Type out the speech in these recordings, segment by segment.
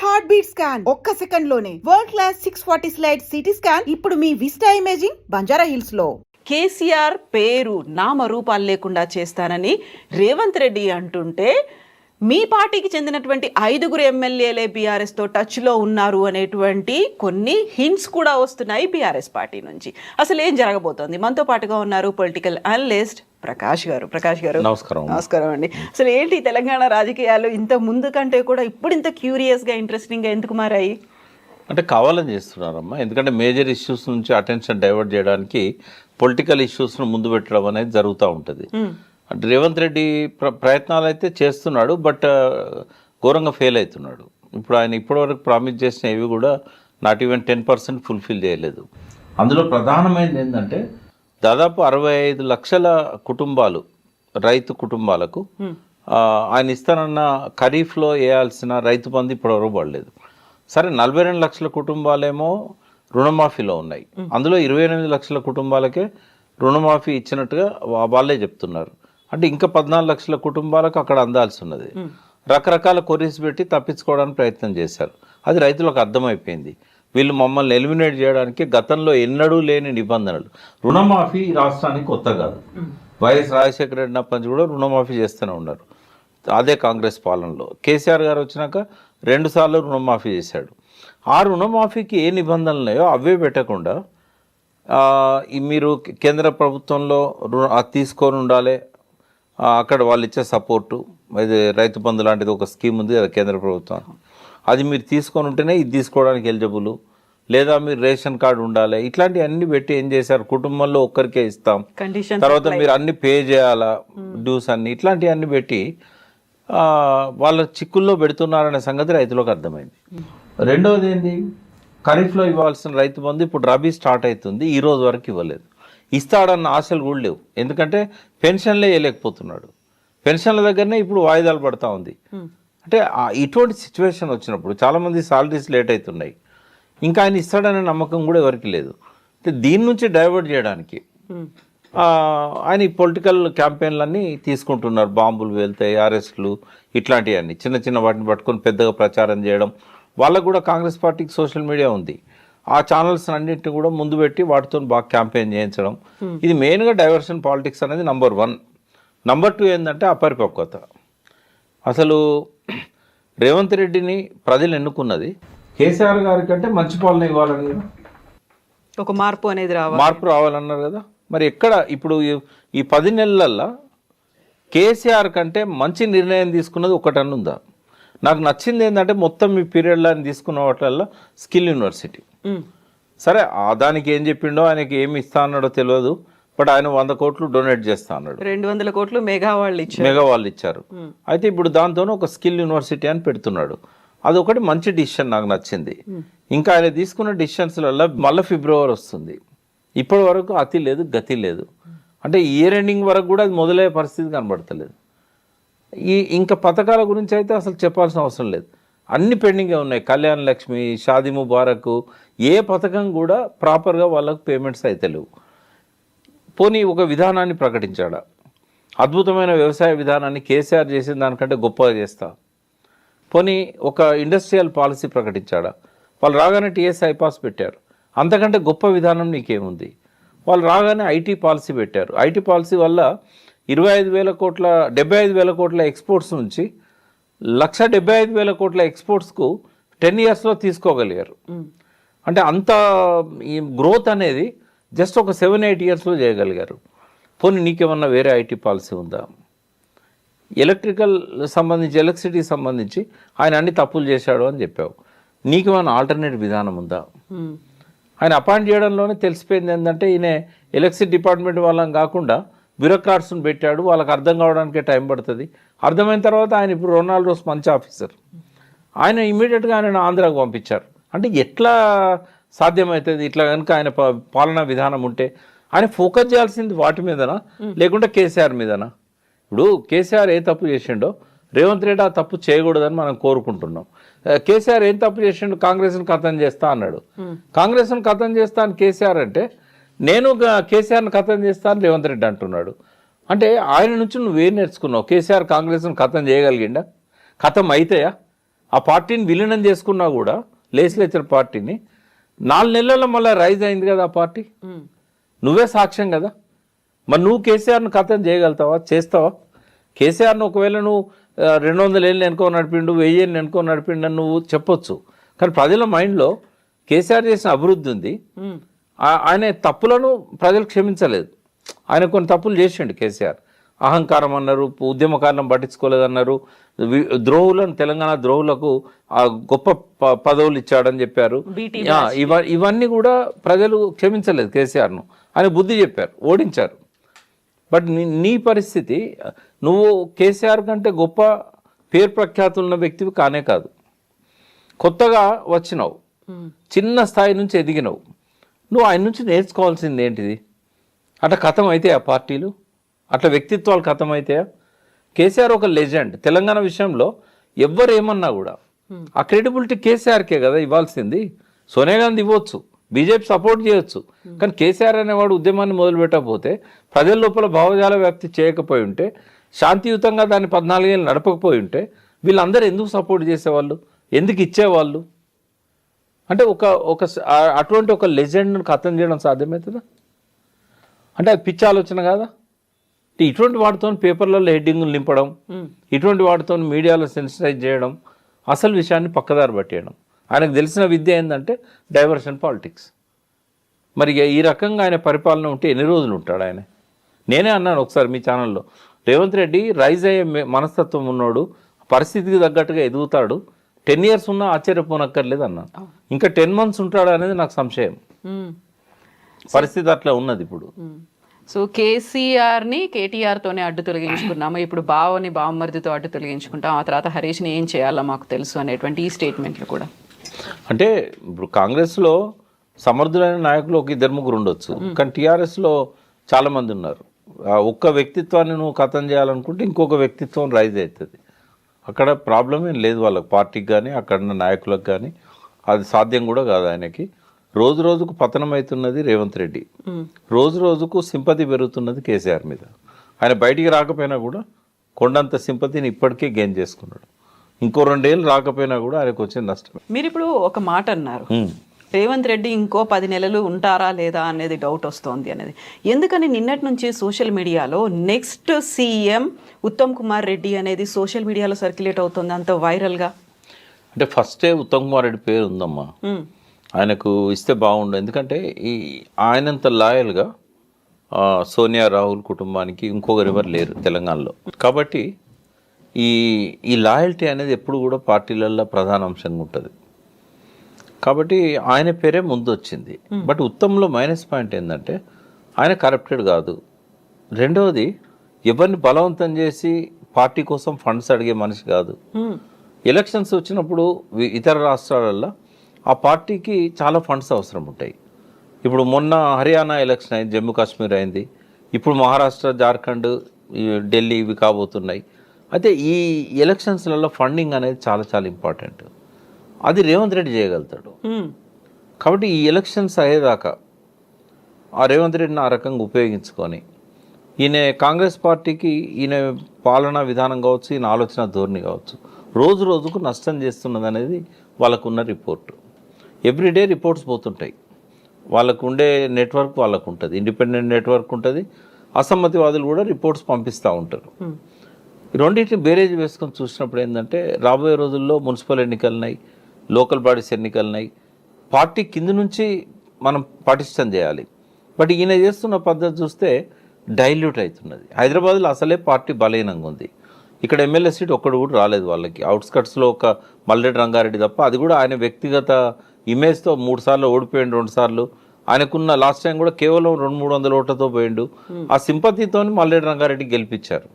Heart beat scan ఒక్క second లోనే world class 640 slide CT scan ఇప్పుడు మీ విస్టా ఇమేజింగ్ బంజారా హిల్స్ లో. కేసీఆర్ పేరు నామరూపాలు లేకుండా చేస్తానని రేవంత్ రెడ్డి అంటుంటే మీ పార్టీకి చెందినటువంటి 5 ఎమ్మెల్యేలే బీఆర్ఎస్తో టచ్లో ఉన్నారు అనేటువంటి కొన్ని హింట్స్ కూడా వస్తున్నాయి బీఆర్ఎస్ పార్టీ నుంచి. అసలు ఏం జరగబోతోంది? మనతో పాటుగా ఉన్నారు పొలిటికల్ అనలిస్ట్ ప్రకాష్ గారు. నమస్కారం అండి. అసలు ఏంటి తెలంగాణ రాజకీయాలు ఇంత ముందు కంటే కూడా ఇప్పుడు ఇంత క్యూరియస్గా ఇంట్రెస్టింగ్గా ఎందుకు మారాయి? అంటే కావాలని చేస్తున్నారమ్మా, ఎందుకంటే మేజర్ ఇష్యూస్ నుంచి అటెన్షన్ డైవర్ట్ చేయడానికి పొలిటికల్ ఇష్యూస్ను ముందు పెట్టడం అనేది జరుగుతూ ఉంటుంది. అంటే రేవంత్ రెడ్డి ప్రయత్నాలు అయితే చేస్తున్నాడు, బట్ ఘోరంగా ఫెయిల్ అవుతున్నాడు. ఇప్పుడు ఆయన ఇప్పటివరకు ప్రామిస్ చేసిన ఇవి కూడా నాట్ ఈవెన్ 10% ఫుల్ఫిల్ చేయలేదు. అందులో ప్రధానమైనది ఏంటంటే దాదాపు 65 లక్షల కుటుంబాలు, రైతు కుటుంబాలకు ఆయన ఇస్తానన్న ఖరీఫ్లో వేయాల్సిన రైతు బంధు ఇప్పటివరకు పడలేదు. సరే, 42 లక్షల కుటుంబాలేమో రుణమాఫీలో ఉన్నాయి. అందులో 28 లక్షల కుటుంబాలకే రుణమాఫీ ఇచ్చినట్టుగా వాళ్ళే చెప్తున్నారు. అంటే ఇంకా 14 లక్షల కుటుంబాలకు అక్కడ అందాల్సి ఉన్నది. రకరకాల కొరీస్ పెట్టి తప్పించుకోవడానికి ప్రయత్నం చేశారు. అది రైతులకు అర్థమైపోయింది. వీళ్ళు మమ్మల్ని ఎలిమినేట్ చేయడానికి గతంలో ఎన్నడూ లేని నిబంధనలు. రుణమాఫీ రాష్ట్రానికి కొత్త కాదు. వైఎస్ రాజశేఖర రెడ్డి అప్పటి కూడా రుణమాఫీ చేస్తూనే ఉన్నారు. అదే కాంగ్రెస్ పాలనలో కేసీఆర్ గారు వచ్చినాక 2 సార్లు రుణమాఫీ చేశాడు. ఆ రుణమాఫీకి ఏ నిబంధనలు ఉన్నాయో అవే పెట్టకుండా మీరు కేంద్ర ప్రభుత్వంలో తీసుకొని ఉండాలి, అక్కడ వాళ్ళు ఇచ్చే సపోర్టు, ఇది రైతు బంధు లాంటిది ఒక స్కీమ్ ఉంది కదా కేంద్ర ప్రభుత్వం, అది మీరు తీసుకొని ఉంటేనే ఇది తీసుకోవడానికి ఎలిజిబుల్, లేదా మీరు రేషన్ కార్డు ఉండాలి, ఇట్లాంటివన్నీ పెట్టి ఏం చేశారు, కుటుంబంలో ఒక్కరికే ఇస్తాం, తర్వాత మీరు అన్ని పే చేయాలా డ్యూస్ అన్ని, ఇట్లాంటివన్నీ పెట్టి వాళ్ళ చిక్కుల్లో పెడుతున్నారనే సంగతి రైతులకు అర్థమైంది. రెండవది ఏంది, ఖరీఫ్లో ఇవ్వాల్సిన రైతు బంధు ఇప్పుడు రబీ స్టార్ట్ అవుతుంది, ఈ రోజు వరకు ఇవ్వలేదు. ఇస్తాడన్న ఆశలు కూడా లేవు, ఎందుకంటే పెన్షన్లే వేయలేకపోతున్నాడు. పెన్షన్ల దగ్గరనే ఇప్పుడు వాయిదాలు పడతా ఉంది. అంటే ఇటువంటి సిచ్యువేషన్ వచ్చినప్పుడు చాలామంది సాలరీస్ లేట్ అవుతున్నాయి, ఇంకా ఆయన ఇస్తాడనే నమ్మకం కూడా ఎవరికి లేదు. అంటే దీని నుంచి డైవర్ట్ చేయడానికి ఆయన ఈ పొలిటికల్ క్యాంపెయిన్లన్నీ తీసుకుంటున్నారు. బాంబులు వెళ్తాయి, అరెస్టులు, ఇట్లాంటివన్నీ చిన్న చిన్న వాటిని పట్టుకొని పెద్దగా ప్రచారం చేయడం. వాళ్ళకు కూడా కాంగ్రెస్ పార్టీకి సోషల్ మీడియా ఉంది, ఆ ఛానల్స్ అన్నింటినీ కూడా ముందు పెట్టి వాటితో బాగా క్యాంపెయిన్ చేయించడం. ఇది మెయిన్గా డైవర్షన్ పాలిటిక్స్ అనేది నెంబర్ 1. నెంబర్ 2 ఏంటంటే అపరిపక్వత. అసలు రేవంత్ రెడ్డిని ప్రజలు ఎన్నుకున్నది కేసీఆర్ గారి కంటే మంచి పాలన ఇవ్వాలని కదా, ఒక మార్పు రావాలన్నారు కదా. మరి ఎక్కడ ఇప్పుడు ఈ 10 నెలలల్లో కేసీఆర్ కంటే మంచి నిర్ణయం తీసుకున్నది ఒకటన్ను ఉందా? నాకు నచ్చింది ఏంటంటే మొత్తం ఈ పీరియడ్లో ఆయన తీసుకున్న వాటిల్లో స్కిల్ యూనివర్సిటీ. సరే, దానికి ఏం చెప్పిండో, ఆయనకి ఏమి ఇస్తా అన్నాడో తెలియదు, బట్ ఆయన 100 కోట్లు డొనేట్ చేస్తా అన్నాడు. 200 కోట్లు మెగా వాళ్ళు ఇచ్చారు. అయితే ఇప్పుడు దాంతోనే ఒక స్కిల్ యూనివర్సిటీ అని పెడుతున్నాడు. అదొకటి మంచి డిసిషన్, నాకు నచ్చింది. ఇంకా ఆయన తీసుకున్న డిసిషన్స్లలో మళ్ళీ ఫిబ్రవరి వస్తుంది, ఇప్పటి వరకు అతి లేదు గతి లేదు. అంటే ఇయర్ ఎండింగ్ వరకు కూడా అది మొదలయ్యే పరిస్థితి కనబడతలేదు. ఇంకా పథకాల గురించి అయితే అసలు చెప్పాల్సిన అవసరం లేదు, అన్ని పెండింగే ఉన్నాయి. కళ్యాణ లక్ష్మి, షాదీ ముబారక్, ఏ పథకం కూడా ప్రాపర్గా వాళ్ళకు పేమెంట్స్ అయితే లేవు. పోనీ ఒక విధానాన్ని ప్రకటించాడా, అద్భుతమైన వ్యవసాయ విధానాన్ని కేసీఆర్ చేసిన దానికంటే గొప్పగా చేస్తా. పోనీ ఒక ఇండస్ట్రియల్ పాలసీ ప్రకటించాడా, వాళ్ళు రాగానే టీఎస్ ఐపాస్ పెట్టారు, అంతకంటే గొప్ప విధానం నీకేముంది. వాళ్ళు రాగానే ఐటీ పాలసీ పెట్టారు, ఐటీ పాలసీ వల్ల 75,000 కోట్ల 75,000 కోట్ల ఎక్స్పోర్ట్స్ నుంచి 1,75,000 కోట్ల ఎక్స్పోర్ట్స్కు 10 ఇయర్స్లో తీసుకోగలిగారు. అంటే అంత ఈ గ్రోత్ అనేది జస్ట్ ఒక 7-8 ఇయర్స్లో చేయగలిగారు. పోనీ నీకేమన్నా వేరే ఐటీ పాలసీ ఉందా? ఎలక్ట్రిసిటీ సంబంధించి ఆయన అన్ని తప్పులు చేశాడు అని చెప్పావు, నీకేమన్నా ఆల్టర్నేట్ విధానం ఉందా? ఆయన అపాయింట్ చేయడంలోనే తెలిసిపోయింది ఏంటంటే ఈయన ఎలక్ట్రిసిటీ డిపార్ట్మెంట్ వాళ్ళని కాకుండా బ్యూరోక్రాట్స్ని పెట్టాడు, వాళ్ళకి అర్థం కావడానికే టైం పడుతుంది. అర్థమైన తర్వాత ఆయన ఇప్పుడు రొనాల్డ్ రోస్ మంచి ఆఫీసర్, ఆయన ఇమీడియట్గా ఆయన ఆంధ్రాకు పంపించారు. అంటే ఎట్లా సాధ్యమవుతుంది? ఇట్లా కనుక ఆయన పాలనా విధానం ఉంటే ఆయన ఫోకస్ చేయాల్సింది వాటి మీదనా లేకుంటే కేసీఆర్ మీదనా? ఇప్పుడు కేసీఆర్ ఏ తప్పు చేసిండో రేవంత్ రెడ్డి ఆ తప్పు చేయకూడదని మనం కోరుకుంటున్నాం. కేసీఆర్ ఏం తప్పు చేసిండు, కాంగ్రెస్ని ఖతం చేస్తా అన్నాడు. కాంగ్రెస్ని ఖతం చేస్తా అని కేసీఆర్ అంటే, నేను కేసీఆర్ని ఖతం చేస్తా అని రేవంత్ రెడ్డి అంటున్నాడు. అంటే ఆయన నుంచి నువ్వేం నేర్చుకున్నావు? కేసీఆర్ కాంగ్రెస్ను ఖతం చేయగలిగిండా? ఖతం అయితాయా? ఆ పార్టీని విలీనం చేసుకున్నా కూడా లెజిస్లేచర్ పార్టీని 4 నెలల్లో మళ్ళీ రైజ్ అయింది కదా ఆ పార్టీ. నువ్వే సాక్ష్యం కదా. మరి నువ్వు కేసీఆర్ను ఖతం చేయగలుగుతావా, చేస్తావా? కేసీఆర్ను ఒకవేళ నువ్వు 200 ఏళ్ళు వెనుకో నడిపిండు, 1000 ఏళ్ళు వెనుకో నడిపిండు అని నువ్వు చెప్పొచ్చు. కానీ ప్రజల మైండ్లో కేసీఆర్ చేసిన అభివృద్ధి ఉంది. ఆయన తప్పులను ప్రజలు క్షమించలేదు. ఆయన కొన్ని తప్పులు చేసిండు కేసీఆర్. అహంకారం అన్నారు, ఉద్యమకాలను పట్టించుకోలేదన్నారు, ద్రోహులను తెలంగాణ ద్రోహులకు గొప్ప పదవులు ఇచ్చాడని చెప్పారు. ఇవన్నీ కూడా ప్రజలు క్షమించలేదు కేసీఆర్ను. ఆయన బుద్ధి చెప్పారు, ఓడించారు. బట్ నీ పరిస్థితి, నువ్వు కేసీఆర్ కంటే గొప్ప పేరు ప్రఖ్యాతులున్న వ్యక్తివి కానే కాదు. కొత్తగా వచ్చినావు, చిన్న స్థాయి నుంచి ఎదిగినావు. నువ్వు ఆయన నుంచి నేర్చుకోవాల్సింది ఏంటిది? అట్లా కథం అయితే ఆ పార్టీలు, అట్లా వ్యక్తిత్వాలు కథం అవుతాయా? కేసీఆర్ ఒక లెజెండ్. తెలంగాణ విషయంలో ఎవ్వరు ఏమన్నా కూడా ఆ క్రెడిబిలిటీ కేసీఆర్కే కదా ఇవ్వాల్సింది. సోనియా గాంధీ ఇవ్వచ్చు, బీజేపీ సపోర్ట్ చేయొచ్చు. కానీ కేసీఆర్ అనేవాడు ఉద్యమాన్ని మొదలు పెట్టకపోతే, ప్రజల లోపల భావజాల వ్యాప్తి చేయకపోయి ఉంటే, శాంతియుతంగా దాన్ని 14 ఏళ్ళు నడపకపోయి ఉంటే, వీళ్ళందరూ ఎందుకు సపోర్ట్ చేసేవాళ్ళు, ఎందుకు ఇచ్చేవాళ్ళు? అంటే అటువంటి ఒక లెజెండ్ను ఖతం చేయడం సాధ్యమవుతుందా? అంటే అది పిచ్చి ఆలోచన కాదా? ఇటువంటి వాటితో పేపర్లలో హెడ్డింగులు నింపడం, ఇటువంటి వాటితో మీడియాలో సెన్సిటైజ్ చేయడం, అసలు విషయాన్ని పక్కదారి పట్టేయడం. ఆయనకు తెలిసిన విద్య ఏంటంటే డైవర్షన్ పాలిటిక్స్. మరి ఈ రకంగా ఆయన పరిపాలన ఉంటే ఎన్ని రోజులు ఉంటాడు ఆయన? నేనే అన్నాను ఒకసారి మీ ఛానల్లో, రేవంత్ రెడ్డి రైజ్ అయ్యే మనస్తత్వం ఉన్నాడు, పరిస్థితికి తగ్గట్టుగా ఎదుగుతాడు, 10 years ఉన్నా ఆశ్చర్యపోనక్కర్లేదు అన్నాను. ఇంకా 10 months ఉంటాడు అనేది నాకు సంశయం. పరిస్థితి అట్లా ఉన్నది ఇప్పుడు. సో కేసీఆర్ని కేటీఆర్తోనే అడ్డు తొలగించుకున్నాము, ఇప్పుడు బావమరిదితో అడ్డు తొలగించుకుంటాం, ఆ తర్వాత హరీష్ని ఏం చేయాలో మాకు తెలుసు అనేటువంటి ఈ స్టేట్మెంట్లు కూడా. అంటే ఇప్పుడు కాంగ్రెస్లో సమర్థులైన నాయకులు 1-2 ఉండొచ్చు, కానీ టీఆర్ఎస్లో చాలామంది ఉన్నారు. ఒక్క వ్యక్తిత్వాన్ని నువ్వు ఖతం చేయాలనుకుంటే ఇంకొక వ్యక్తిత్వం రైజ్ అవుతుంది. అక్కడ ప్రాబ్లం ఏం లేదు వాళ్ళకి, పార్టీకి కానీ అక్కడ నాయకులకు కానీ. అది సాధ్యం కూడా కాదు ఆయనకి. రోజు రోజుకు పతనం అవుతున్నది రేవంత్ రెడ్డి, రోజు రోజుకు సింపతి పెరుగుతున్నది కేసీఆర్ మీద. ఆయన బయటికి రాకపోయినా కూడా కొండంత సింపతిని ఇప్పటికే గెయిన్ చేసుకున్నాడు. ఇంకో 2 ఏళ్ళు రాకపోయినా కూడా ఆయనకు వచ్చే నష్టమే. మీరు ఇప్పుడు ఒక మాట అన్నారు, రేవంత్ రెడ్డి ఇంకో 10 నెలలు ఉంటారా లేదా అనేది డౌట్ వస్తోంది అనేది. ఎందుకని నిన్నటి నుంచి సోషల్ మీడియాలో నెక్స్ట్ సీఎం ఉత్తమ్ కుమార్ రెడ్డి అనేది సోషల్ మీడియాలో సర్క్యులేట్ అవుతుంది అంత వైరల్గా? అంటే ఫస్టే ఉత్తమ్ కుమార్ రెడ్డి పేరు ఉందమ్మా, ఆయనకు ఇస్తే బాగుండు. ఎందుకంటే ఆయనంత లాయల్గా సోనియా రాహుల్ కుటుంబానికి ఇంకొకరు ఎవరు లేరు తెలంగాణలో. కాబట్టి ఈ లాయల్టీ అనేది ఎప్పుడు కూడా పార్టీలలో ప్రధాన అంశంగా ఉంటుంది. కాబట్టి ఆయన పేరే ముందు వచ్చింది. బట్ ఉత్తమ్లో మైనస్ పాయింట్ ఏంటంటే ఆయన కరప్టెడ్ కాదు. రెండవది, ఎవరిని బలవంతం చేసి పార్టీ కోసం ఫండ్స్ అడిగే మనిషి కాదు. ఎలక్షన్స్ వచ్చినప్పుడు ఇతర రాష్ట్రాలలో ఆ పార్టీకి చాలా ఫండ్స్ అవసరం ఉంటాయి. ఇప్పుడు మొన్న హర్యానా ఎలక్షన్ అయింది, జమ్మూ కాశ్మీర్ అయింది, ఇప్పుడు మహారాష్ట్ర, జార్ఖండ్, ఢిల్లీ ఇవి కాబోతున్నాయి. అయితే ఈ ఎలక్షన్స్లలో ఫండింగ్ అనేది చాలా చాలా ఇంపార్టెంట్. అది రేవంత్ రెడ్డి చేయగలుగుతాడు. కాబట్టి ఈ ఎలక్షన్స్ అయ్యేదాకా ఆ రేవంత్ రెడ్డిని ఆ రకంగా ఉపయోగించుకొని, ఈయన కాంగ్రెస్ పార్టీకి ఈయన పాలనా విధానం కావచ్చు, ఈయన ఆలోచన ధోరణి కావచ్చు, రోజు రోజుకు నష్టం చేస్తున్నది అనేది వాళ్ళకున్న రిపోర్టు. ఎవ్రీడే రిపోర్ట్స్ పోతుంటాయి. వాళ్ళకు ఉండే నెట్వర్క్ వాళ్ళకు ఉంటుంది, ఇండిపెండెంట్ నెట్వర్క్ ఉంటుంది. అసమ్మతివాదులు కూడా రిపోర్ట్స్ పంపిస్తూ ఉంటారు. రెండింటిని బేరేజ్ వేసుకొని చూసినప్పుడు ఏంటంటే, రాబోయే రోజుల్లో మున్సిపల్ ఎన్నికలున్నాయి, లోకల్ బాడీస్ ఎన్నికలున్నాయి. పార్టీ కింద నుంచి మనం పటిష్టం చేయాలి. బట్ ఈయన చేస్తున్న పద్ధతి చూస్తే డైల్యూట్ అవుతున్నది. హైదరాబాద్లో అసలే పార్టీ బలహీనంగా ఉంది. ఇక్కడ ఎమ్మెల్యే సీట్ ఒక్కడు కూడా రాలేదు వాళ్ళకి. అవుట్స్కట్స్లో ఒక మల్లెడ్డి రంగారెడ్డి తప్ప, అది కూడా ఆయన వ్యక్తిగత ఇమేజ్తో 3 సార్లు ఓడిపోయిండు, 2 సార్లు. ఆయనకున్న లాస్ట్ టైం కూడా కేవలం 200-300 ఓట్లతో పోయిండు. ఆ సింపతితో మల్లెడ్డి రంగారెడ్డి గెలిపించారు.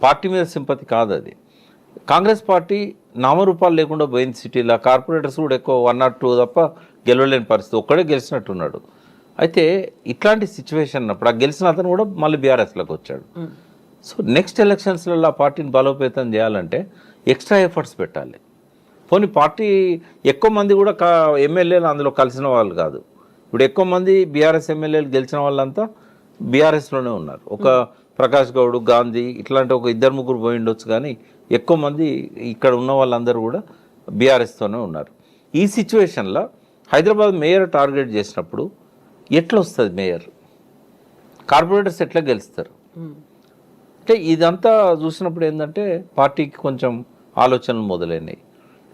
పార్టీ మీద సింపతి కాదు అది. కాంగ్రెస్ పార్టీ నామరూపాలు లేకుండా పోయింది సిటీలో. కార్పొరేటర్స్ కూడా ఎక్కువ 1 or 2 తప్ప గెలవలేని పరిస్థితి, ఒక్కడే గెలిచినట్టున్నాడు. అయితే ఇట్లాంటి సిచ్యువేషన్ అప్పుడు ఆ గెలిచిన అతను కూడా మళ్ళీ బీఆర్ఎస్లోకి వచ్చాడు. సో నెక్స్ట్ ఎలక్షన్స్లలో ఆ పార్టీని బలోపేతం చేయాలంటే ఎక్స్ట్రా ఎఫర్ట్స్ పెట్టాలి. పోనీ పార్టీ ఎక్కువ మంది కూడా ఎమ్మెల్యేలు అందులో కలిసిన వాళ్ళు కాదు. ఇప్పుడు ఎక్కువ మంది బీఆర్ఎస్ ఎమ్మెల్యేలు గెలిచిన వాళ్ళంతా బీఆర్ఎస్లోనే ఉన్నారు. ఒక ప్రకాష్ గౌడ్, గాంధీ ఇట్లాంటి ఒక 2-3 పోయి ఉండొచ్చు, కానీ ఎక్కువ మంది ఇక్కడ ఉన్న వాళ్ళందరూ కూడా బీఆర్ఎస్తోనే ఉన్నారు. ఈ సిచ్యువేషన్లో హైదరాబాద్ మేయర్ టార్గెట్ చేసినప్పుడు ఎట్లా వస్తుంది మేయర్, కార్పొరేటర్స్ ఎట్లా గెలుస్తారు? అంటే ఇదంతా చూసినప్పుడు ఏంటంటే పార్టీకి కొంచెం ఆలోచనలు మొదలైనవి.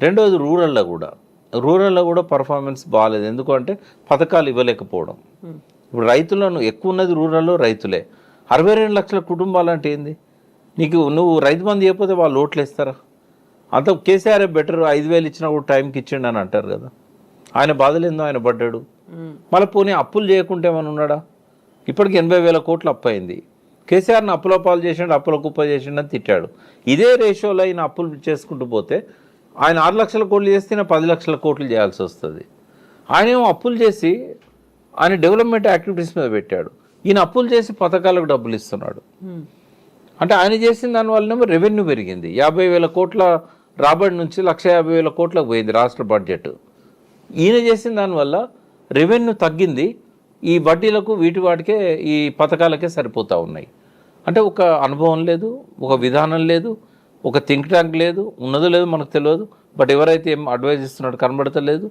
రెండవది రూరల్లో కూడా పర్ఫార్మెన్స్ బాగాలేదు. ఎందుకంటే పథకాలు ఇవ్వలేకపోవడం. ఇప్పుడు రైతులను ఎక్కువ ఉన్నది రూరల్లో రైతులే. 62 లక్షల కుటుంబాలు అంటే ఏంది? నువ్వు రైతు బంధు చేయకపోతే వాళ్ళు ఓట్లు వేస్తారా? అంత కేసీఆర్ బెటర్, 5,000 ఇచ్చినా కూడా టైంకి ఇచ్చిండు అని అంటారు కదా. ఆయన బాధలేందో ఆయన పడ్డాడు. మళ్ళీ పోనీ అప్పులు చేయకుంటే ఏమైనా ఉన్నాడా? ఇప్పటికి 80,000 కోట్లు అప్పు అయింది. కేసీఆర్ని అప్పుల పాలు చేసిండు, అప్పుల కుప్ప చేసిండు అని తిట్టాడు. ఇదే రేషియోలో ఆయన అప్పులు చేసుకుంటూ పోతే ఆయన 6 లక్షల కోట్లు చేస్తే 10 లక్షల కోట్లు చేయాల్సి వస్తుంది. ఆయన ఏమో అప్పులు చేసి ఆయన డెవలప్మెంట్ యాక్టివిటీస్ మీద పెట్టాడు. ఈయన అప్పులు చేసి పథకాలకు డబ్బులు ఇస్తున్నాడు. అంటే ఆయన చేసిన దానివల్లనేమో రెవెన్యూ పెరిగింది. 50,000 కోట్ల రాబడి నుంచి 1,50,000 కోట్లకు పోయింది రాష్ట్ర బడ్జెట్. ఈయన చేసిన దానివల్ల రెవెన్యూ తగ్గింది. ఈ వడ్డీలకు వాటికే ఈ పథకాలకే సరిపోతూ ఉన్నాయి. అంటే ఒక అనుభవం లేదు, ఒక విధానం లేదు, ఒక థింక్ ట్యాంక్ లేదు, ఉన్నదో లేదో మనకు తెలియదు. బట్ ఎవరైతే ఏం అడ్వైజ్ ఇస్తున్నాడు కనబడతలేదు.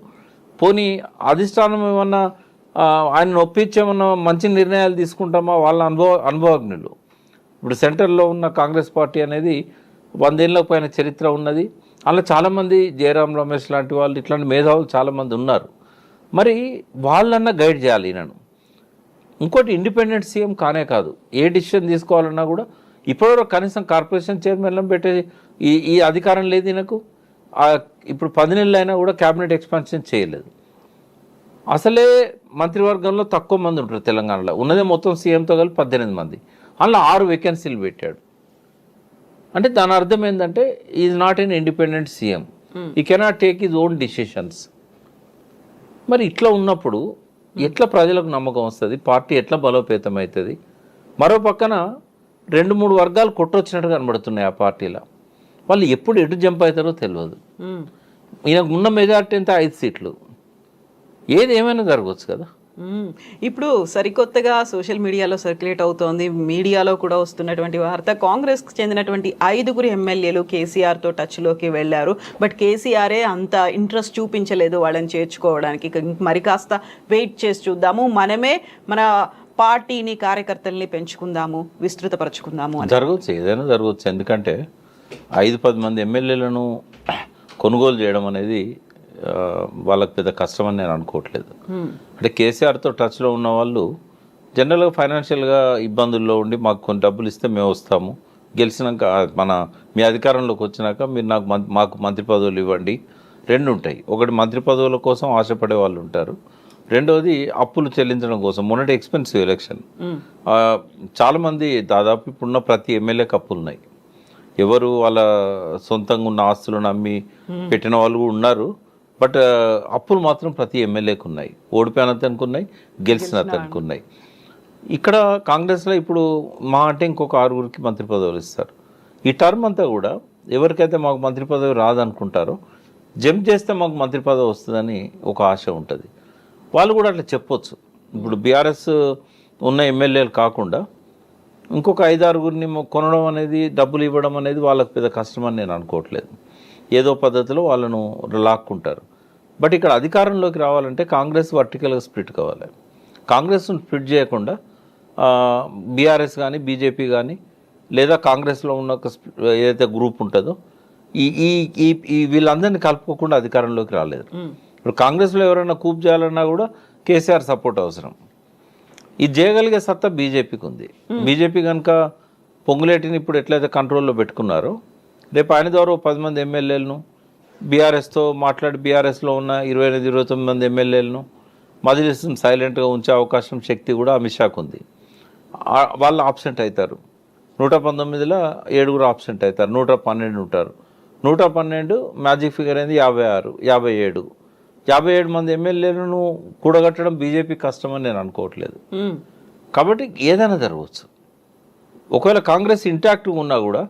పోనీ అధిష్టానం ఏమన్నా ఆయన ఒప్పించేమన్నా మంచి నిర్ణయాలు తీసుకుంటామా? వాళ్ళ అనుభవజ్ఞులు. ఇప్పుడు సెంటర్లో ఉన్న కాంగ్రెస్ పార్టీ అనేది 100 ఏళ్ళ పైన చరిత్ర ఉన్నది. అలా చాలామంది జయరాం రమేష్ లాంటి వాళ్ళు, ఇట్లాంటి మేధావులు చాలామంది ఉన్నారు. మరి వాళ్ళన్నా గైడ్ చేయాలి ఈయనను. ఇంకోటి, ఇండిపెండెంట్ సీఎం కానే కాదు, ఏ డిసిషన్ తీసుకోవాలన్నా కూడా ఇప్పటివరకు కనీసం కార్పొరేషన్ చైర్మన్లను పెట్టే ఈ అధికారం లేదు ఈయనకు. ఇప్పుడు 10 నెలలు అయినా కూడా క్యాబినెట్ ఎక్స్పాన్షన్ చేయలేదు. అసలే మంత్రివర్గంలో తక్కువ మంది ఉంటారు తెలంగాణలో. ఉన్నదే మొత్తం సీఎంతో కలిపి 18 మంది. అందులో 6 వేకెన్సీలు పెట్టాడు. అంటే దాని అర్థం ఏంటంటే is not an independent CM, he cannot take his own decisions. మరి ఇట్లా ఉన్నప్పుడు ఎట్లా ప్రజలకు నమ్మకం వస్తుంది? పార్టీ ఎట్లా బలోపేతం అవుతుంది? మరో పక్కన 2-3 వర్గాలు కొట్టొచ్చినట్టు కనబడుతున్నాయి ఆ పార్టీలో. వాళ్ళు ఎప్పుడు ఎటు జంప్ అవుతారో తెలియదు. ఈయనకు ఉన్న మెజార్టీ ఎంత? 5 సీట్లు. ఏది ఏమైనా జరగవచ్చు కదా. ఇప్పుడు సరికొత్తగా సోషల్ మీడియాలో సర్క్యులేట్ అవుతోంది, మీడియాలో కూడా వస్తున్నటువంటి వార్త, కాంగ్రెస్కి చెందినటువంటి 5 ఎమ్మెల్యేలు కేసీఆర్తో టచ్లోకి వెళ్ళారు. బట్ కేసీఆరే అంత ఇంట్రెస్ట్ చూపించలేదు వాళ్ళని చేర్చుకోవడానికి. మరి కాస్త వెయిట్ చేసి చూద్దాము, మనమే మన పార్టీని, కార్యకర్తల్ని పెంచుకుందాము, విస్తృతపరచుకుందాము అని. జరగవచ్చు, ఏదైనా జరగవచ్చు. ఎందుకంటే 5-10 మంది ఎమ్మెల్యేలను కొనుగోలు చేయడం అనేది వాళ్ళకి పెద్ద కష్టమని నేను అనుకోవట్లేదు. అంటే కేసీఆర్తో టచ్లో ఉన్న వాళ్ళు జనరల్గా ఫైనాన్షియల్గా ఇబ్బందుల్లో ఉండి మాకు కొన్ని డబ్బులు ఇస్తే మేము వస్తాము, గెలిచినాక మీ అధికారంలోకి వచ్చినాక మీరు మాకు మంత్రి పదవులు ఇవ్వండి. 2 ఉంటాయి. ఒకటి మంత్రి పదవుల కోసం ఆశపడే వాళ్ళు ఉంటారు, రెండోది అప్పులు చెల్లించడం కోసం. మొన్నటి ఎక్స్పెన్సివ్ ఎలక్షన్, చాలామంది దాదాపు ఇప్పుడున్న ప్రతి ఎమ్మెల్యేకి అప్పులు ఉన్నాయి. ఎవరు వాళ్ళ సొంతంగా ఉన్న ఆస్తులను అమ్మి పెట్టిన వాళ్ళు కూడా ఉన్నారు. బట్ అప్పులు మాత్రం ప్రతి ఎమ్మెల్యేకి ఉన్నాయి. ఓడిపోయిన అతనికి ఉన్నాయి, గెలిచిన అతనికి ఉన్నాయి. ఇక్కడ కాంగ్రెస్లో ఇప్పుడు అంటే ఇంకొక 6 మంత్రి పదవులు ఇస్తారు. ఈ టర్మ్ అంతా కూడా ఎవరికైతే మాకు మంత్రి పదవి రాదనుకుంటారో జంప్ చేస్తే మాకు మంత్రి పదవి వస్తుందని ఒక ఆశ ఉంటుంది. వాళ్ళు కూడా అట్లా చెప్పొచ్చు. ఇప్పుడు బీఆర్ఎస్ ఉన్న ఎమ్మెల్యేలు కాకుండా ఇంకొక 5-6 కొనడం అనేది, డబ్బులు ఇవ్వడం అనేది వాళ్ళకి పెద్ద కష్టమని నేను అనుకోవట్లేదు. ఏదో పద్ధతిలో వాళ్ళను లాక్కుంటారు. బట్ ఇక్కడ అధికారంలోకి రావాలంటే కాంగ్రెస్ వర్టికల్గా స్ప్లిట్ కావాలి. కాంగ్రెస్ను స్ప్లిట్ చేయకుండా బీఆర్ఎస్ కానీ, బీజేపీ కానీ, లేదా కాంగ్రెస్లో ఉన్న ఏదైతే గ్రూప్ ఉంటుందో ఈ వీళ్ళందరినీ కలుపుకోకుండా అధికారంలోకి రాలేదు. ఇప్పుడు కాంగ్రెస్లో ఎవరైనా కూప్ చేయాలన్నా కూడా కేసీఆర్ సపోర్ట్ అవసరం. ఇది చేయగలిగే సత్తా బీజేపీకి ఉంది. బీజేపీ కనుక పొంగులేటిని ఇప్పుడు ఎట్లయితే కంట్రోల్లో పెట్టుకున్నారో, రేపు ఆయన ద్వారా 10 మంది ఎమ్మెల్యేలను బీఆర్ఎస్తో మాట్లాడి బీఆర్ఎస్లో ఉన్న 28-29 మంది ఎమ్మెల్యేలను మజ్లిస్ను సైలెంట్గా ఉంచే అవకాశం, శక్తి కూడా అమిత్ షాకు ఉంది. వాళ్ళు ఆబ్సెంట్ అవుతారు. 119లో 7 ఆబ్సెంట్ అవుతారు, 112 ఉంటారు. 112 మ్యాజిక్ ఫిగర్ అయింది 56, 57 మంది ఎమ్మెల్యేలను కూడగట్టడం బీజేపీ కష్టమని నేను అనుకోవట్లేదు. కాబట్టి ఏదైనా జరగవచ్చు. ఒకవేళ కాంగ్రెస్ ఇంటాక్ట్గా ఉన్నా కూడా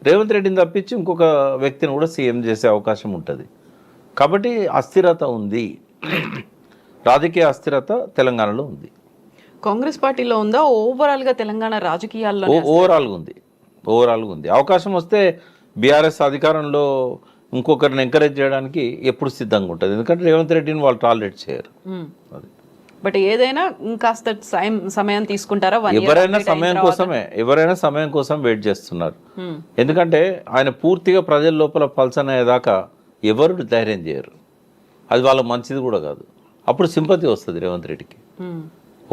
రేవంత్ రెడ్డిని తప్పించి ఇంకొక వ్యక్తిని కూడా సీఎం చేసే అవకాశం ఉంటుంది. కాబట్టి అస్థిరత ఉంది, రాజకీయ అస్థిరత తెలంగాణలో ఉంది. కాంగ్రెస్ పార్టీలో ఉందా, ఓవరాల్గా తెలంగాణ రాజకీయాల్లో? ఓవరాల్గా ఉంది. అవకాశం వస్తే బీఆర్ఎస్ అధికారంలో ఇంకొకరిని ఎంకరేజ్ చేయడానికి ఎప్పుడు సిద్ధంగా ఉంటుంది. ఎందుకంటే రేవంత్ రెడ్డిని వాళ్ళు టాలరేట్ చేయరు. అది బట్ ఏదైనా ఇంకాస్త సమయం తీసుకుంటారా? ఎవరైనా సమయం కోసం వెయిట్ చేస్తున్నారు. ఎందుకంటే ఆయన పూర్తిగా ప్రజల లోపల పల్సనయ్యేదాకా ఎవరు ధైర్యం చేయరు. అది వాళ్ళకి మంచిది కూడా కాదు. అప్పుడు సింపతి వస్తుంది రేవంత్ రెడ్డికి.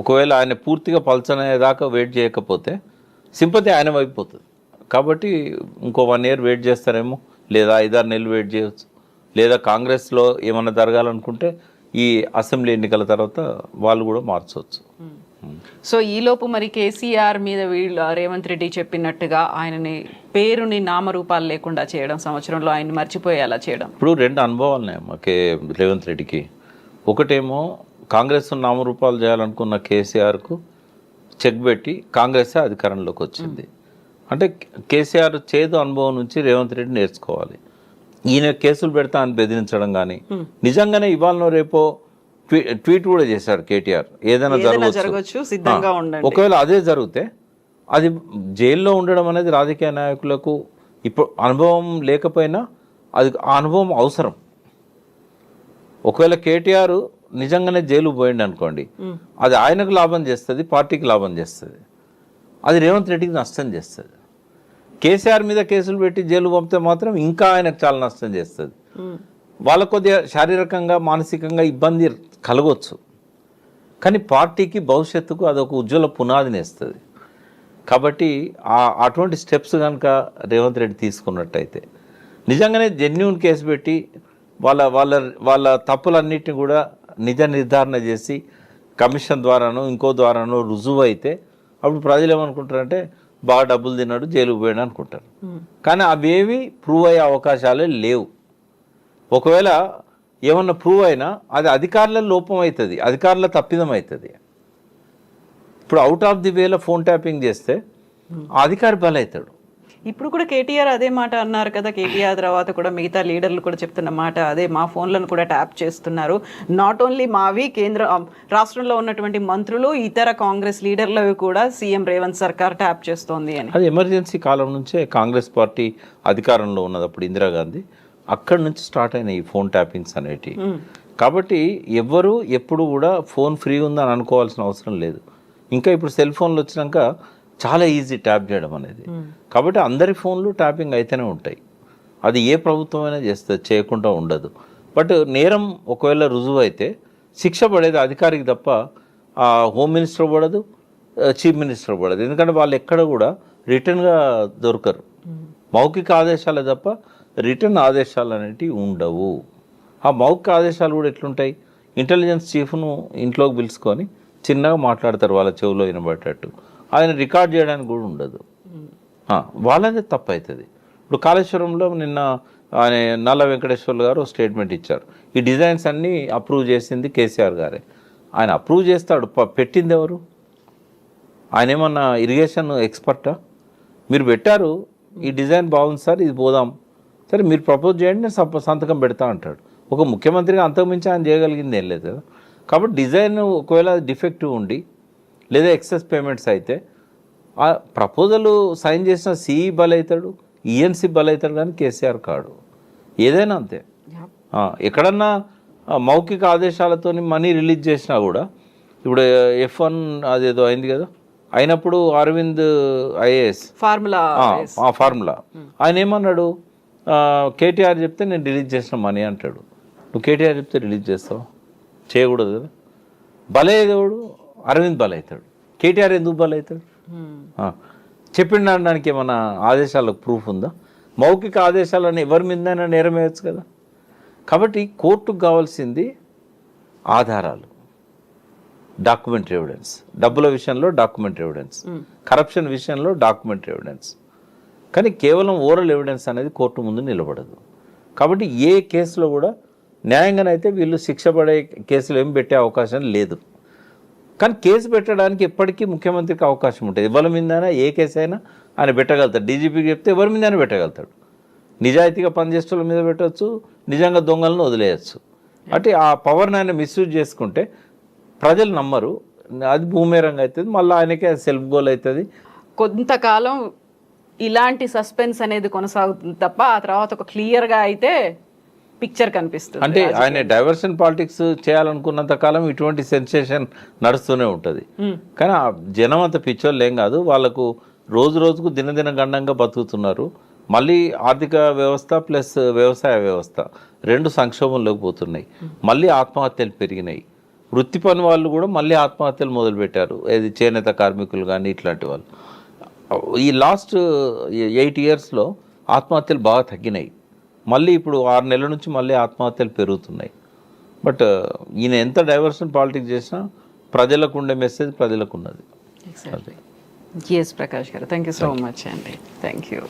ఒకవేళ ఆయన పూర్తిగా పల్సనయ్యేదాకా వెయిట్ చేయకపోతే సింపతి ఆయన వైపు పోతుంది. కాబట్టి ఇంకో 1 year వెయిట్ చేస్తారేమో, లేదా 5-6 నెలలు వెయిట్ చేయవచ్చు, లేదా కాంగ్రెస్లో ఏమన్నా జరగాలనుకుంటే ఈ అసెంబ్లీ ఎన్నికల తర్వాత వాళ్ళు కూడా మార్చవచ్చు. సో ఈలోపు మరి కేసీఆర్ మీద వీళ్ళు రేవంత్ రెడ్డి చెప్పినట్టుగా ఆయనని పేరుని నామరూపాలు లేకుండా చేయడం, సంవత్సరంలో ఆయన్ని మర్చిపోయేలా చేయడం. ఇప్పుడు 2 అనుభవాలు ఉన్నాయి మాకే రేవంత్ రెడ్డికి. ఒకటేమో కాంగ్రెస్ నామరూపాలు చేయాలనుకున్న కేసీఆర్కు చెక్ పెట్టి కాంగ్రెసే అధికారంలోకి వచ్చింది. అంటే కేసీఆర్ చేదు అనుభవం నుంచి రేవంత్ రెడ్డి నేర్చుకోవాలి. ఈయన కేసులు పెడతా అని బెదిరించడం కానీ, నిజంగానే ఇవాళ రేపో ట్వీట్ కూడా చేశాడు కేటీఆర్, ఏదైనా జరగవచ్చు సిద్ధంగా ఉండండి. ఒకవేళ అదే జరిగితే అది జైల్లో ఉండడం అనేది రాజకీయ నాయకులకు ఇప్పుడు అనుభవం లేకపోయినా అది ఆ అనుభవం అవసరం. ఒకవేళ కేటీఆర్ నిజంగానే జైలు పోయింది అనుకోండి, అది ఆయనకు లాభం చేస్తుంది, పార్టీకి లాభం చేస్తుంది. అది రేవంత్ రెడ్డికి నష్టం చేస్తుంది. కేసీఆర్ మీద కేసులు పెట్టి జైలు పంపితే మాత్రం ఇంకా ఆయనకు చాలా నష్టం చేస్తుంది. వాళ్ళకు కొద్దిగా శారీరకంగా మానసికంగా ఇబ్బంది కలగవచ్చు, కానీ పార్టీకి భవిష్యత్తుకు అదొక ఉజ్వల పునాదిని ఇస్తుంది. కాబట్టి అటువంటి స్టెప్స్ కనుక రేవంత్ రెడ్డి తీసుకున్నట్టయితే నిజంగానే జెన్యూన్ కేసు పెట్టి వాళ్ళ వాళ్ళ వాళ్ళ తప్పులన్నిటిని కూడా నిజ నిర్ధారణ చేసి కమిషన్ ద్వారానో ఇంకో ద్వారానో రుజువు అయితే అప్పుడు ప్రజలు ఏమనుకుంటారంటే బాగా డబ్బులు తిన్నాడు జైలుకు పోయాడు అనుకుంటారు. కానీ అవేవి ప్రూవ్ అయ్యే అవకాశాలే లేవు. ఒకవేళ ఏమన్నా ప్రూవ్ అయినా అది అధికారుల లోపం అవుతుంది, అధికారుల తప్పిదం అవుతుంది. ఇప్పుడు అవుట్ ఆఫ్ ది వేలో ఫోన్ ట్యాపింగ్ చేస్తే ఆ అధికారి బలవుతాడు. ఇప్పుడు కూడా కేటీఆర్ అదే మాట అన్నారు కదా. కేటీఆర్ తర్వాత కూడా మిగతా లీడర్లు కూడా చెప్తున్న మాట అదే, మా ఫోన్లను కూడా ట్యాప్ చేస్తున్నారు. నాట్ ఓన్లీ మావి, రాష్ట్రంలో ఉన్నటువంటి మంత్రులు, ఇతర కాంగ్రెస్ లీడర్లవి కూడా సీఎం రేవంత్ సర్కార్ ట్యాప్ చేస్తోంది అని. అది ఎమర్జెన్సీ కాలం నుంచే కాంగ్రెస్ పార్టీ అధికారంలో ఉన్నది అప్పుడు ఇందిరాగాంధీ, అక్కడి నుంచి స్టార్ట్ అయినాయి ఈ ఫోన్ ట్యాపింగ్స్ అనేటివి. కాబట్టి ఎవ్వరు ఎప్పుడు కూడా ఫోన్ ఫ్రీ ఉందని అనుకోవాల్సిన అవసరం లేదు. ఇంకా ఇప్పుడు సెల్ ఫోన్లు వచ్చినాక చాలా ఈజీ ట్యాప్ చేయడం అనేది. కాబట్టి అందరి ఫోన్లు ట్యాపింగ్ అయితేనే ఉంటాయి. అది ఏ ప్రభుత్వం అయినా చేస్తుంది, చేయకుండా ఉండదు. బట్ నేరం ఒకవేళ రుజువు అయితే శిక్ష పడేది అధికారికి తప్ప హోమ్ మినిస్టర్ పడదు, చీఫ్ మినిస్టర్ పడదు. ఎందుకంటే వాళ్ళు ఎక్కడ కూడా రిటర్న్గా దొరకరు. మౌఖిక ఆదేశాలే తప్ప రిటర్న్ ఆదేశాలు అనేటివి ఉండవు. ఆ మౌఖిక ఆదేశాలు కూడా ఎట్లుంటాయి, ఇంటెలిజెన్స్ చీఫ్ను ఇంట్లోకి పిలుచుకొని చిన్నగా మాట్లాడతారు వాళ్ళ చెవిలో వినబడేటట్టు. ఆయన రికార్డ్ చేయడానికి కూడా ఉండదు. వాళ్ళదే తప్పు అవుతుంది. ఇప్పుడు కాళేశ్వరంలో నిన్న ఆయన నల్ల వెంకటేశ్వర్లు గారు స్టేట్మెంట్ ఇచ్చారు. ఈ డిజైన్స్ అన్నీ అప్రూవ్ చేసింది కేసీఆర్ గారే. ఆయన అప్రూవ్ చేస్తాడు, పెట్టింది ఎవరు? ఆయన ఏమన్నా ఇరిగేషన్ ఎక్స్పర్టా? మీరు పెట్టారు, ఈ డిజైన్ బాగుంది సార్, ఇది పోదాం, సరే మీరు ప్రపోజ్ చేయండి, నేను సంతకం పెడతా అంటాడు. ఒక ముఖ్యమంత్రిగా అంతకుమించి ఆయన చేయగలిగింది ఏం లేదు కదా. కాబట్టి డిజైన్ ఒకవేళ డిఫెక్టివ్ ఉండి లేదా ఎక్సెస్ పేమెంట్స్ అయితే ఆ ప్రపోజల్ సైన్ చేసిన సిఈ బలవుతాడు, ఈఎన్సీ బలవుతాడు, కానీ కేసీఆర్ కాడు. ఏదైనా అంతే. ఎక్కడన్నా మౌఖిక ఆదేశాలతో మనీ రిలీజ్ చేసినా కూడా, ఇప్పుడు F1 అదేదో అయింది కదా, అయినప్పుడు అరవింద్ ఐఏఎస్ ఫార్ములా ఆయన ఏమన్నాడు, కేటీఆర్ చెప్తే నేను రిలీజ్ చేసిన మనీ అంటాడు. నువ్వు కేటీఆర్ చెప్తే రిలీజ్ చేస్తావు? చేయకూడదు కదా. బలయ్యేవాడు అరవింద్ బలవుతాడు, కేటీఆర్ ఎందుకు బలవుతాడు? చెప్పిండు అనడానికి ఏమైనా ఆదేశాలకు ప్రూఫ్ ఉందా? మౌఖిక ఆదేశాలను ఎవరి మీదైనా నేరం వేయచ్చు కదా. కాబట్టి కోర్టుకు కావాల్సింది ఆధారాలు, డాక్యుమెంటరీ ఎవిడెన్స్. డబ్బుల విషయంలో డాక్యుమెంటరీ ఎవిడెన్స్, కరప్షన్ విషయంలో డాక్యుమెంటరీ ఎవిడెన్స్. కానీ కేవలం ఓరల్ ఎవిడెన్స్ అనేది కోర్టు ముందు నిలబడదు. కాబట్టి ఏ కేసులో కూడా న్యాయంగానైతే వీళ్ళు శిక్ష పడే కేసులు ఏమి పెట్టే అవకాశం లేదు. కానీ కేసు పెట్టడానికి ఎప్పటికీ ముఖ్యమంత్రికి అవకాశం ఉంటుంది. ఎవరి మీదైనా ఏ కేసు అయినా ఆయన పెట్టగలుగుతాడు. డీజీపీకి చెప్తే ఎవరి మీదైనా పెట్టగలుగుతాడు. నిజాయితీగా పనిచేసే వాళ్ళ మీద పెట్టవచ్చు, నిజంగా దొంగలను వదిలేయచ్చు. అంటే ఆ పవర్ని ఆయన మిస్యూజ్ చేసుకుంటే ప్రజలు నమ్మరు, అది భూమేరంగా అవుతుంది, మళ్ళీ ఆయనకే సెల్ఫ్ గోల్ అవుతుంది. కొంతకాలం ఇలాంటి సస్పెన్స్ అనేది కొనసాగుతుంది తప్ప ఆ తర్వాత ఒక క్లియర్గా అయితే పిక్చర్ కనిపిస్తుంది. అంటే ఆయన డైవర్షన్ పాలిటిక్స్ చేయాలనుకున్నంత కాలం ఇటువంటి సెన్సేషన్ నడుస్తూనే ఉంటుంది. కానీ ఆ జనం అంత పిచ్చోళ్ళు ఏం కాదు, వాళ్ళకు రోజు రోజుకు దినదిన గండంగా బతుకుతున్నారు. మళ్ళీ ఆర్థిక వ్యవస్థ ప్లస్ వ్యవసాయ వ్యవస్థ రెండు సంక్షోభంలోకి పోతున్నాయి. మళ్ళీ ఆత్మహత్యలు పెరిగినాయి. వృత్తి పని వాళ్ళు కూడా మళ్ళీ ఆత్మహత్యలు మొదలుపెట్టారు. ఏది చేనేత కార్మికులు కానీ ఇట్లాంటి వాళ్ళు. ఈ లాస్ట్ 8 yearsలో ఆత్మహత్యలు బాగా తగ్గినాయి. మళ్ళీ ఇప్పుడు 6 నెలల నుంచి మళ్ళీ ఆత్మహత్యలు పెరుగుతున్నాయి. బట్ ఈయన ఎంత డైవర్షన్ పాలిటిక్స్ చేసినా ప్రజలకు ఉండే మెసేజ్ ప్రజలకు ఉన్నది. ఎస్ ప్రకాష్ గారు, థ్యాంక్ యూ సో మచ్ అండి. Thank you.